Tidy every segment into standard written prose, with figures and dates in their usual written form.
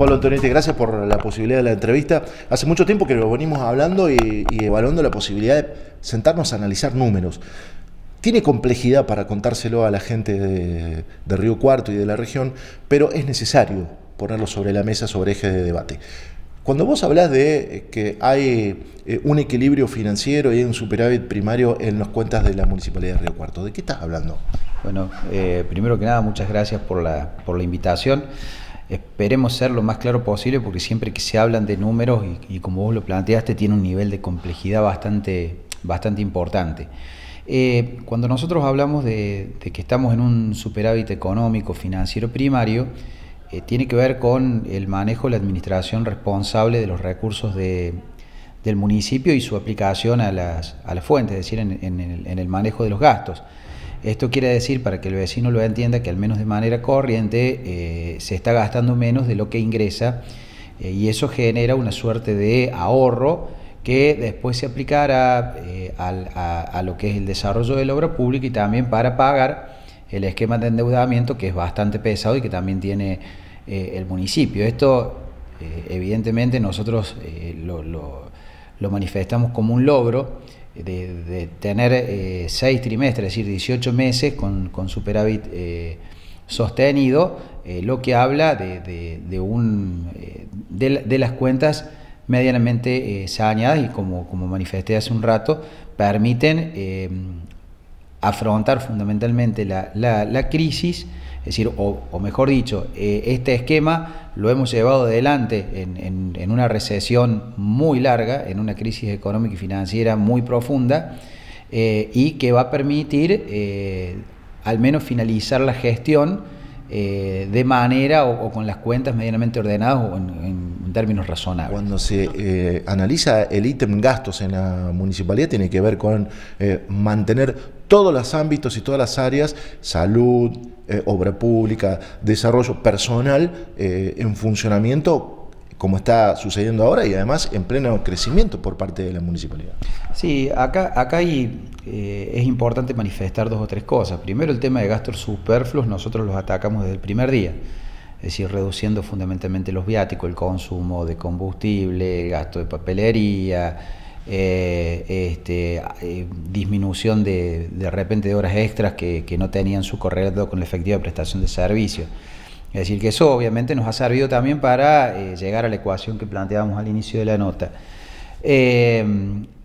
Pablo Antonetti, gracias por la posibilidad de la entrevista. Hace mucho tiempo que lo venimos hablando y evaluando la posibilidad de sentarnos a analizar números. Tiene complejidad para contárselo a la gente de Río Cuarto y de la región, pero es necesario ponerlo sobre la mesa, sobre eje de debate. Cuando vos hablás de que hay un equilibrio financiero y hay un superávit primario en las cuentas de la Municipalidad de Río Cuarto, ¿de qué estás hablando? Bueno, primero que nada, muchas gracias por la invitación. Esperemos ser lo más claro posible, porque siempre que se hablan de números, y como vos lo planteaste, tiene un nivel de complejidad bastante importante. Cuando nosotros hablamos de que estamos en un superávit económico financiero primario, tiene que ver con el manejo, la administración responsable de los recursos del municipio y su aplicación a las fuentes, es decir, en el manejo de los gastos. Esto quiere decir, para que el vecino lo entienda, que al menos de manera corriente se está gastando menos de lo que ingresa, y eso genera una suerte de ahorro que después se aplicará a lo que es el desarrollo de la obra pública y también para pagar el esquema de endeudamiento, que es bastante pesado y que también tiene el municipio. Esto evidentemente nosotros lo manifestamos como un logro de tener 6 trimestres, es decir, 18 meses con superávit sostenido, lo que habla de las cuentas medianamente saneadas y, como manifesté hace un rato, permiten afrontar fundamentalmente la crisis. Es decir, o mejor dicho, este esquema lo hemos llevado adelante en una recesión muy larga, en una crisis económica y financiera muy profunda, y que va a permitir al menos finalizar la gestión de manera o con las cuentas medianamente ordenadas o en términos razonables. Cuando se analiza el ítem gastos en la municipalidad, tiene que ver con mantener todos los ámbitos y todas las áreas, salud, obra pública, desarrollo personal, en funcionamiento, como está sucediendo ahora, y además en pleno crecimiento por parte de la municipalidad. Sí, acá es importante manifestar 2 o 3 cosas. Primero, el tema de gastos superfluos, nosotros los atacamos desde el primer día. Es decir, reduciendo fundamentalmente los viáticos, el consumo de combustible, el gasto de papelería, disminución de repente de horas extras que no tenían su correlato con la efectiva prestación de servicio. Es decir, que eso obviamente nos ha servido también para llegar a la ecuación que planteábamos al inicio de la nota.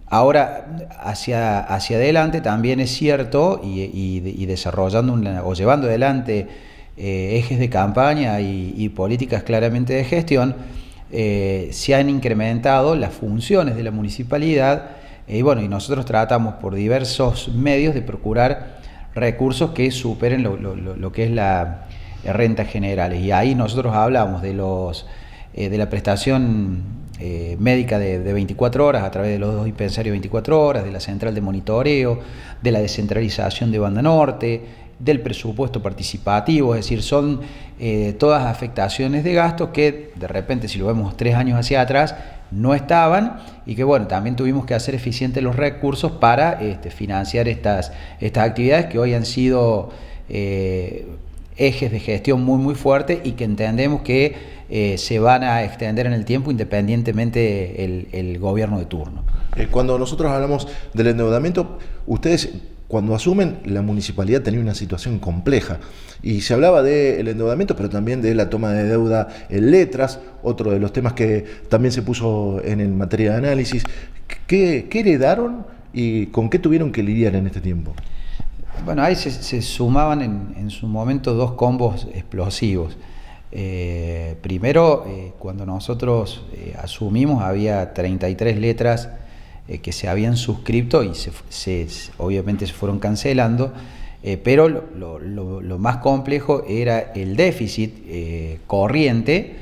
Ahora, hacia adelante también es cierto, y desarrollando o llevando adelante ejes de campaña y políticas claramente de gestión, se han incrementado las funciones de la municipalidad, y nosotros tratamos por diversos medios de procurar recursos que superen lo que es la rentas generales, y ahí nosotros hablamos de la prestación médica de 24 horas a través de los 2 dispensarios 24 horas, de la central de monitoreo, de la descentralización de Banda Norte, del presupuesto participativo. Es decir, son todas afectaciones de gastos que de repente, si lo vemos 3 años hacia atrás, no estaban, y que también tuvimos que hacer eficientes los recursos para financiar estas actividades que hoy han sido ejes de gestión muy fuertes y que entendemos que se van a extender en el tiempo independientemente el gobierno de turno. Cuando nosotros hablamos del endeudamiento, ustedes, cuando asumen, la municipalidad tenía una situación compleja y se hablaba del endeudamiento, pero también de la toma de deuda en letras, otro de los temas que también se puso en materia de análisis. ¿Qué heredaron y con qué tuvieron que lidiar en este tiempo? Bueno, ahí se sumaban en su momento 2 combos explosivos. Primero, cuando nosotros asumimos, había 33 letras que se habían suscrito y obviamente se fueron cancelando, pero lo más complejo era el déficit corriente,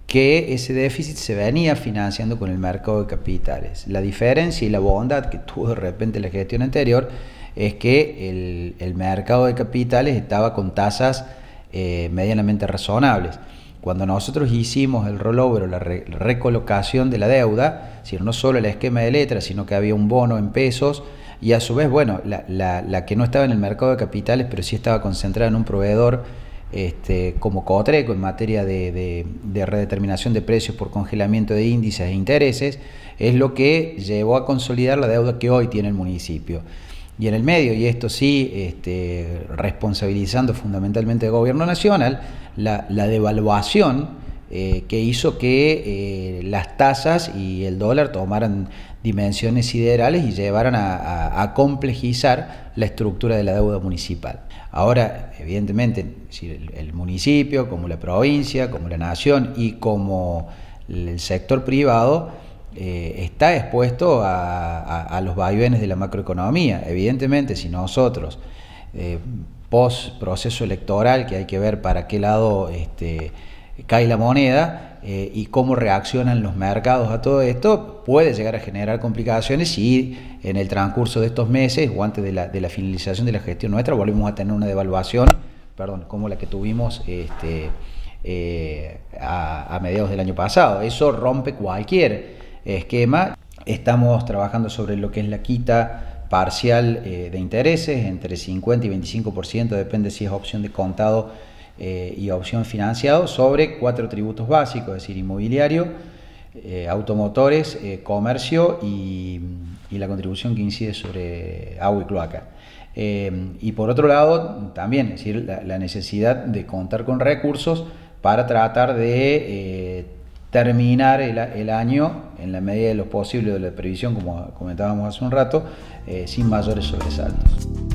que ese déficit se venía financiando con el mercado de capitales. La diferencia y la bondad que tuvo de repente la gestión anterior es que el mercado de capitales estaba con tasas medianamente razonables. Cuando nosotros hicimos el rollover o la recolocación de la deuda, es decir, no solo el esquema de letras, sino que había un bono en pesos, y a su vez, la que no estaba en el mercado de capitales, pero sí estaba concentrada en un proveedor como Cotreco en materia de redeterminación de precios por congelamiento de índices e intereses, es lo que llevó a consolidar la deuda que hoy tiene el municipio. Y en el medio, y esto sí, responsabilizando fundamentalmente al gobierno nacional, la devaluación que hizo que las tasas y el dólar tomaran dimensiones siderales y llevaran a complejizar la estructura de la deuda municipal. Ahora, evidentemente, el municipio, como la provincia, como la nación y como el sector privado, está expuesto a los vaivenes de la macroeconomía. Evidentemente, si nosotros, post proceso electoral, que hay que ver para qué lado cae la moneda y cómo reaccionan los mercados a todo esto, puede llegar a generar complicaciones si en el transcurso de estos meses o antes de la finalización de la gestión nuestra volvemos a tener una devaluación, como la que tuvimos a mediados del año pasado. Eso rompe cualquier esquema. Estamos trabajando sobre lo que es la quita parcial de intereses, entre 50 y 25%, depende si es opción de contado y opción financiado, sobre 4 tributos básicos, es decir, inmobiliario, automotores, comercio y la contribución que incide sobre agua y cloaca. Y por otro lado, también, es decir, la necesidad de contar con recursos para tratar de terminar el año en la medida de lo posible de la previsión, como comentábamos hace un rato, sin mayores sobresaltos.